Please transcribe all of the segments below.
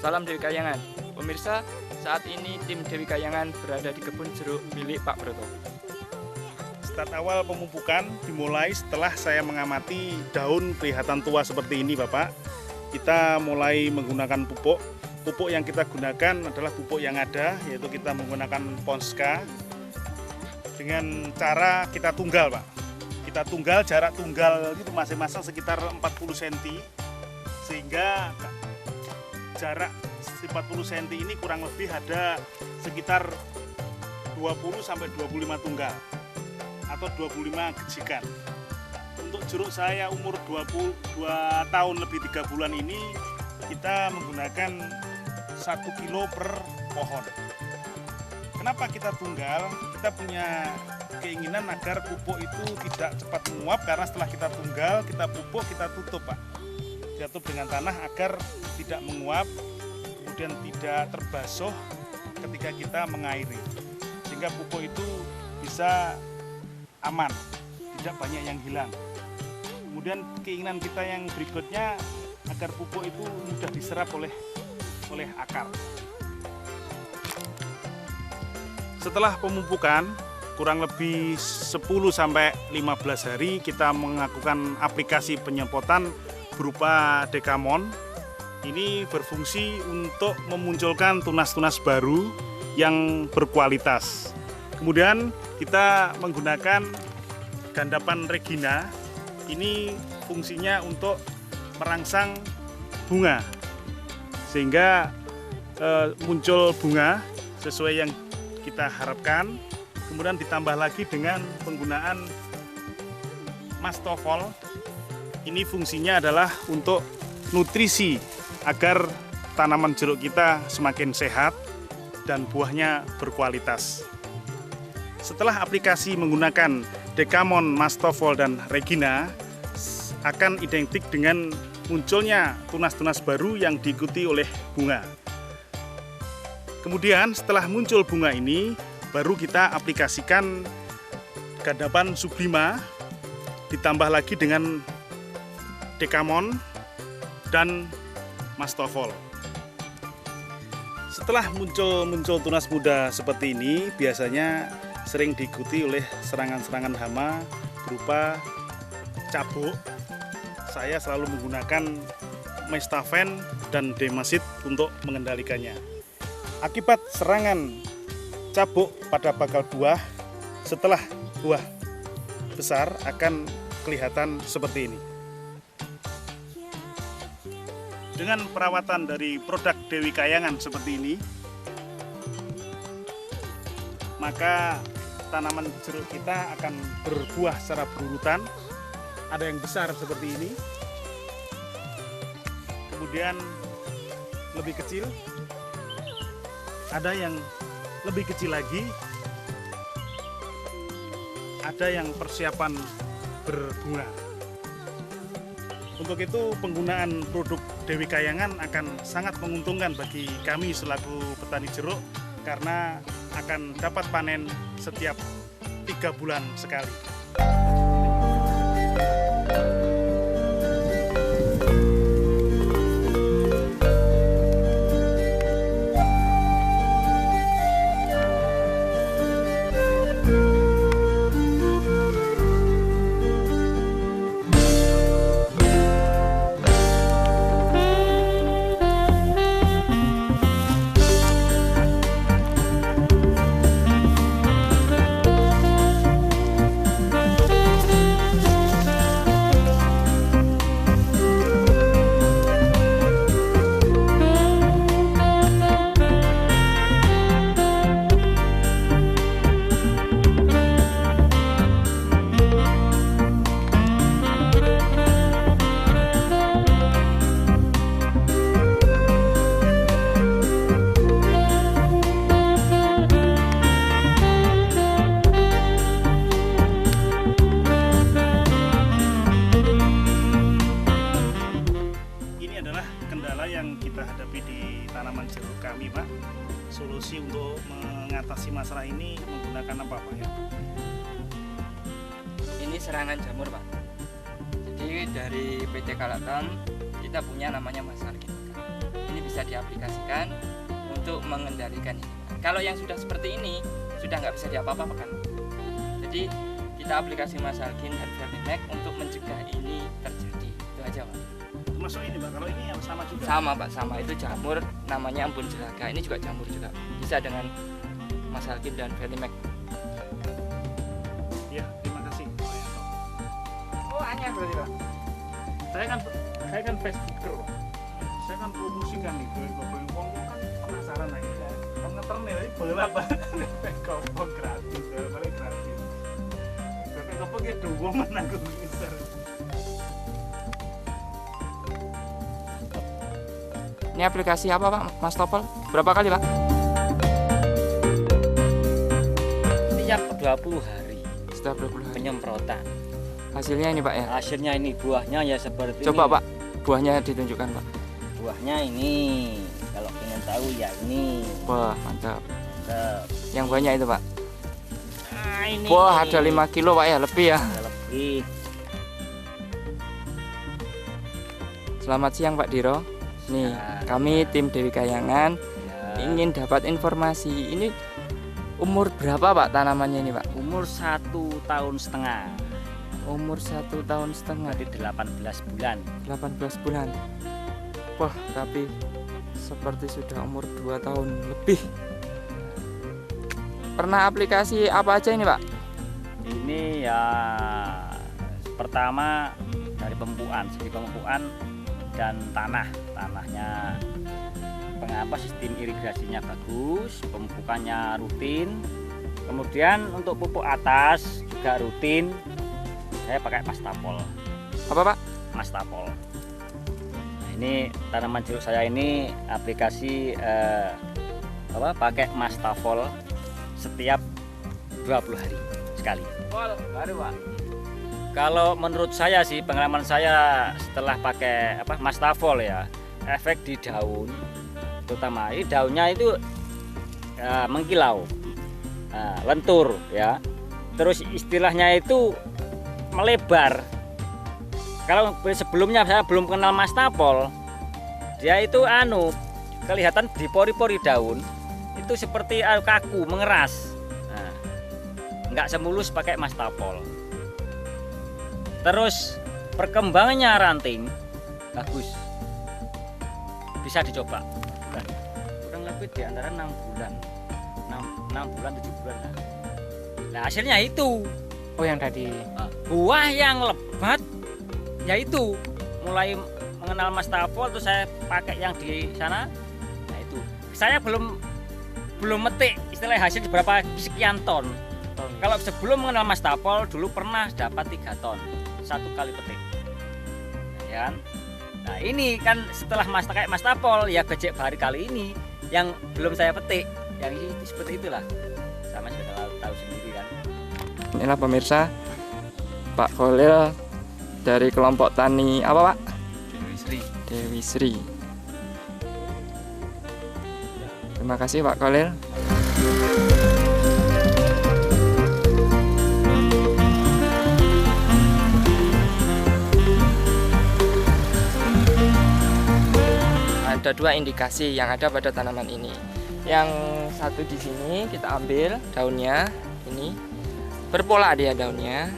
Salam Dewi Kayangan. Pemirsa, saat ini tim Dewi Kayangan berada di kebun jeruk milik Pak Broto. Start awal pemupukan dimulai setelah saya mengamati daun kelihatan tua seperti ini, Bapak. Kita mulai menggunakan pupuk. Pupuk yang kita gunakan adalah pupuk yang ada, yaitu kita menggunakan Ponska dengan cara kita tunggal, Pak. Kita tunggal, jarak tunggal itu masing-masing sekitar 40 cm, sehingga jarak 40 cm ini kurang lebih ada sekitar 20-25 tunggal atau 25 gejikan. Untuk jeruk saya umur 22 tahun lebih 3 bulan ini, kita menggunakan 1 kilo per pohon. Kenapa kita tunggal? Kita punya keinginan agar pupuk itu tidak cepat menguap, karena setelah kita tunggal, kita pupuk, kita tutup, Pak. Jatuh dengan tanah agar tidak menguap, kemudian tidak terbasuh ketika kita mengairi, sehingga pupuk itu bisa aman, tidak banyak yang hilang. Kemudian keinginan kita yang berikutnya agar pupuk itu mudah diserap oleh akar. Setelah pemupukan kurang lebih 10-15 hari, kita melakukan aplikasi penyemprotan berupa Dekamon. Ini berfungsi untuk memunculkan tunas-tunas baru yang berkualitas. Kemudian kita menggunakan gandapan Regina. Ini fungsinya untuk merangsang bunga, sehingga muncul bunga sesuai yang kita harapkan. Kemudian ditambah lagi dengan penggunaan Mastofol. Ini fungsinya adalah untuk nutrisi agar tanaman jeruk kita semakin sehat dan buahnya berkualitas. Setelah aplikasi menggunakan Dekamon, Mastofol, dan Regina, akan identik dengan munculnya tunas-tunas baru yang diikuti oleh bunga. Kemudian setelah muncul bunga ini, baru kita aplikasikan gandapan Sublima, ditambah lagi dengan Dekamon dan Mastofol. Setelah muncul tunas muda seperti ini, biasanya sering diikuti oleh serangan-serangan hama berupa cabuk. Saya selalu menggunakan Mestafen dan Demasit untuk mengendalikannya. Akibat serangan cabuk pada bakal buah, setelah buah besar akan kelihatan seperti ini. Dengan perawatan dari produk Dewi Kayangan seperti ini, maka tanaman jeruk kita akan berbuah secara berurutan. Ada yang besar seperti ini, kemudian lebih kecil, ada yang lebih kecil lagi, ada yang persiapan berbunga. Untuk itu penggunaan produk Dewi Kayangan akan sangat menguntungkan bagi kami selaku petani jeruk, karena akan dapat panen setiap 3 bulan sekali. solusi untuk mengatasi masalah ini menggunakan apa, Pak? Ya? Ini serangan jamur, Pak. Jadi dari PT Kalatan kita punya namanya Masar. Ini bisa bisa diaplikasikan untuk mengendalikan ini. Kalau yang sudah seperti ini sudah nggak bisa diapa-apakan. Jadi kita aplikasi Masalkin dan Verlimek untuk mencegah ini terjadi. Itu aja Pak. Termasuk ini Pak, kalau ini yang sama juga? Sama Pak, sama. Itu jamur namanya embun jelaga. Ini juga jamur juga. Bisa dengan Masalkin dan Verlimek. Ya, terima kasih Pak Yanto. Oh, anyar berarti Pak. Saya kan Facebooker Pak. Saya kan promosikan itu, wong kan penasaran aja. Kan ngeterne iki boleh apa? Kopong gratis, paling gratis. Tapi kopong ki duwo men aku ngisor. Ini aplikasi apa Pak, Mas Topel? Berapa kali Pak? Setiap 20 hari Setiap 20 hari. penyemprotan. Hasilnya ini Pak ya? Hasilnya ini buahnya ya seperti Coba ini. Pak, buahnya ditunjukkan Pak. Buahnya ini, kalau ingin tahu ya ini. Wah, mantap. Mantap. Yang banyak itu Pak. Nah, ini. Wah, ada 5 kilo Pak ya, lebih ya. Ada lebih. Selamat siang Pak Diro. Nih, Ya. kami tim Dewi Kayangan Ya. ingin dapat informasi. Ini umur berapa Pak tanamannya ini Pak? Umur 1,5 tahun. Umur 1,5 tahun. Berarti 18 bulan. 18 bulan. Wah, tapi seperti sudah umur 2 tahun lebih. Pernah aplikasi apa aja ini Pak? Ini ya pertama dari pemupukan, segi pemupukan dan tanahnya pengapa sistem irigasinya bagus, pemupukannya rutin. Kemudian untuk pupuk atas juga rutin. Saya pakai Mastapol. Apa Pak? Mastapol. Nah, ini tanaman jeruk saya ini aplikasi pakai Mastapol setiap 20 hari sekali. Baru Pak. Kalau menurut saya sih, pengalaman saya setelah pakai Mastafol ya, efek di daun, terutama ini daunnya itu mengkilau, lentur ya. Terus istilahnya itu melebar. Kalau sebelumnya saya belum kenal Mastafol, dia itu kelihatan di pori-pori daun itu seperti kaku, mengeras. Nah, nggak semulus pakai Mastafol. Terus perkembangannya ranting bagus, bisa dicoba. Kurang lebih di antara 6 bulan, 6 bulan 7 bulan lah. Nah hasilnya itu Oh, yang tadi. buah yang lebat, yaitu mulai mengenal Mastafol terus saya pakai yang di sana. Nah itu saya belum metik istilah hasil berapa sekian ton. Kalau sebelum mengenal Mastafol dulu pernah dapat 3 ton 1 kali petik, ya kan? Nah ini kan setelah pakai Mastafol ya gejek baru kali ini yang belum saya petik, yang seperti itulah, sama sudah tahu sendiri kan. Inilah pemirsa, Pak Kholil dari kelompok tani apa Pak? Dewi Sri. Terima kasih Pak Kholil. Ada 2 indikasi yang ada pada tanaman ini. Yang satu di sini kita ambil daunnya, ini berpola dia daunnya,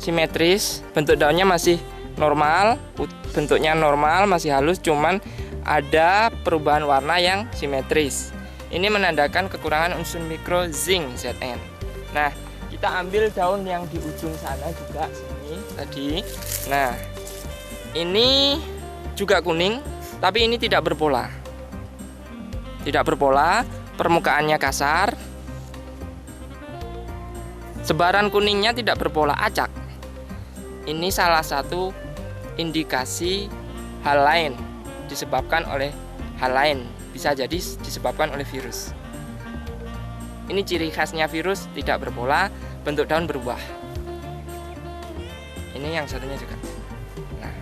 simetris, bentuk daunnya masih normal, bentuknya normal, masih halus, cuman ada perubahan warna yang simetris. Ini menandakan kekurangan unsur mikro zinc Zn. Nah, kita ambil daun yang di ujung sana juga sini tadi. Nah, ini juga kuning, tapi ini tidak berpola. Tidak berpola, permukaannya kasar. Sebaran kuningnya tidak berpola, acak. Ini salah satu indikasi hal lain, disebabkan oleh hal lain. Bisa jadi disebabkan oleh virus. Ini ciri khasnya virus, tidak berpola, bentuk daun berubah. Ini yang satunya juga. Nah,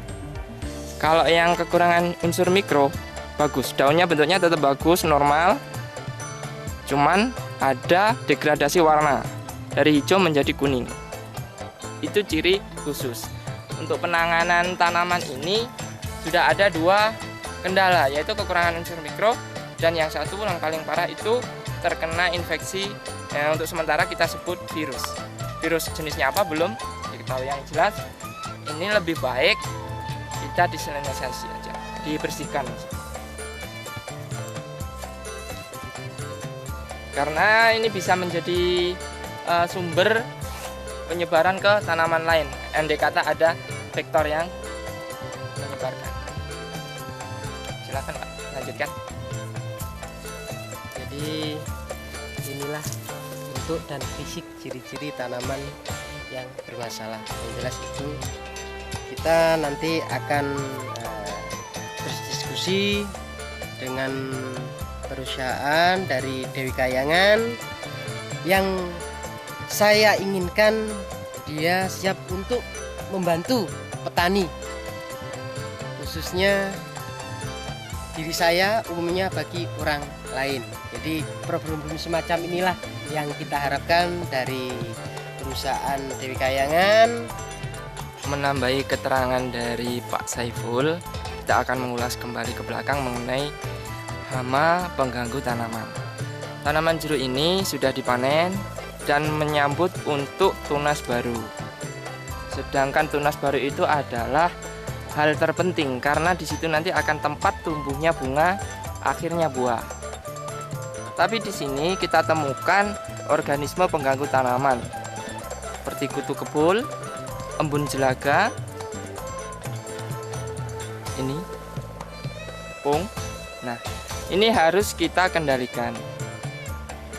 kalau yang kekurangan unsur mikro, bagus. Daunnya bentuknya tetap bagus, normal. Cuman ada degradasi warna dari hijau menjadi kuning. Itu ciri khusus. Untuk penanganan tanaman ini sudah ada 2 kendala, yaitu kekurangan unsur mikro, dan yang satu yang paling parah itu terkena infeksi yang untuk sementara kita sebut virus. Virus jenisnya apa belum diketahui. Yang jelas ini lebih baik kita disterilisasi aja, dibersihkan. Karena ini bisa menjadi sumber penyebaran ke tanaman lain. Andai kata ada vektor yang menyebarkan. Silakan Pak, lanjutkan. Jadi inilah bentuk dan fisik ciri-ciri tanaman yang bermasalah. Yang jelas itu kita nanti akan berdiskusi dengan perusahaan dari Dewi Kayangan yang saya inginkan dia siap untuk membantu petani, khususnya diri saya, umumnya bagi orang lain. Jadi problem-problem semacam inilah yang kita harapkan dari perusahaan Dewi Kayangan. Menambahi keterangan dari Pak Saiful, kita akan mengulas kembali ke belakang mengenai hama pengganggu tanaman. Tanaman jeruk ini sudah dipanen dan menyambut untuk tunas baru. Sedangkan tunas baru itu adalah hal terpenting karena di situ nanti akan tempat tumbuhnya bunga, akhirnya buah. Tapi di sini kita temukan organisme pengganggu tanaman seperti kutu kebul, embun jelaga, ini pung. Nah, ini harus kita kendalikan.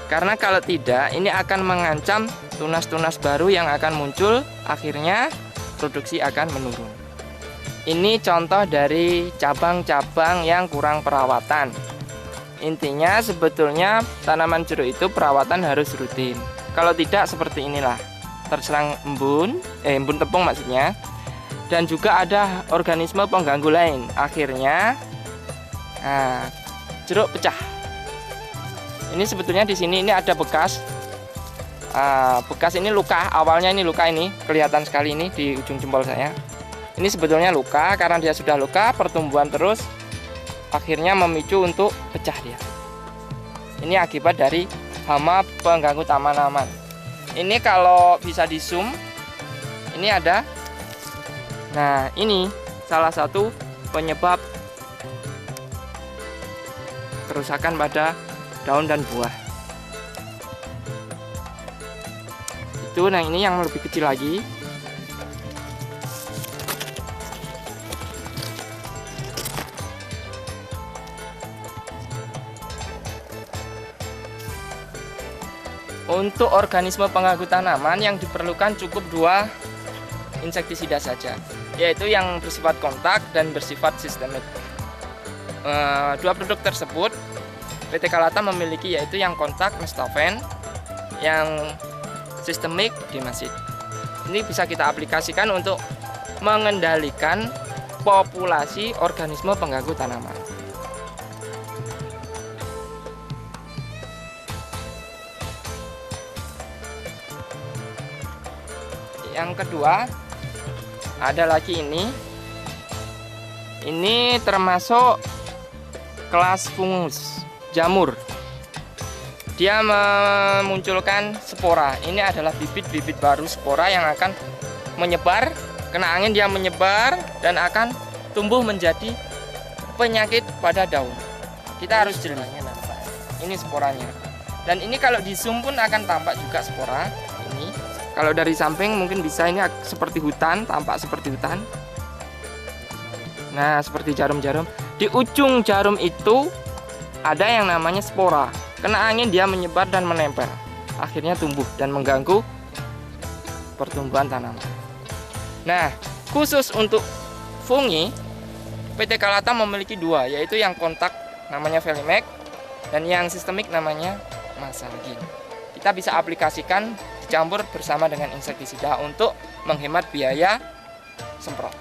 Karena kalau tidak, ini akan mengancam tunas-tunas baru yang akan muncul, akhirnya produksi akan menurun. Ini contoh dari cabang-cabang yang kurang perawatan. Intinya sebetulnya tanaman jeruk itu perawatan harus rutin. Kalau tidak seperti inilah, terserang embun tepung maksudnya. Dan juga ada organisme pengganggu lain. Akhirnya jeruk pecah. Ini sebetulnya di sini ini ada bekas. Bekas ini luka, awalnya ini luka, ini kelihatan sekali ini di ujung jempol saya. Ini sebetulnya luka, karena dia sudah luka, pertumbuhan terus, akhirnya memicu untuk pecah dia. Ini akibat dari hama pengganggu tanaman. Ini kalau bisa di zoom, ini ada. Nah, ini salah satu penyebab kerusakan pada daun dan buah. Itu, nah ini yang lebih kecil lagi. Untuk organisme pengganggu tanaman yang diperlukan cukup 2 insektisida saja, yaitu yang bersifat kontak dan bersifat sistemik. 2 produk tersebut PT Kalata memiliki, yaitu yang kontak Mestofen, yang sistemik Dimasid. Ini bisa kita aplikasikan untuk mengendalikan populasi organisme pengganggu tanaman. Yang kedua ada lagi ini. Ini termasuk kelas fungus jamur. Dia memunculkan spora. Ini adalah bibit-bibit baru spora yang akan menyebar, kena angin dia menyebar dan akan tumbuh menjadi penyakit pada daun. Kita harus jeli. Ini sporanya. Dan ini kalau di zoom pun akan tampak juga spora. Ini kalau dari samping mungkin bisa, ini seperti hutan, tampak seperti hutan. Nah, seperti jarum-jarum. Di ujung jarum itu ada yang namanya spora. Kena angin dia menyebar dan menempel. Akhirnya tumbuh dan mengganggu pertumbuhan tanaman. Nah, khusus untuk fungi, PT Kalata memiliki 2, yaitu yang kontak namanya Velimek dan yang sistemik namanya Masalgin. Kita bisa aplikasikan dicampur bersama dengan insektisida untuk menghemat biaya semprot.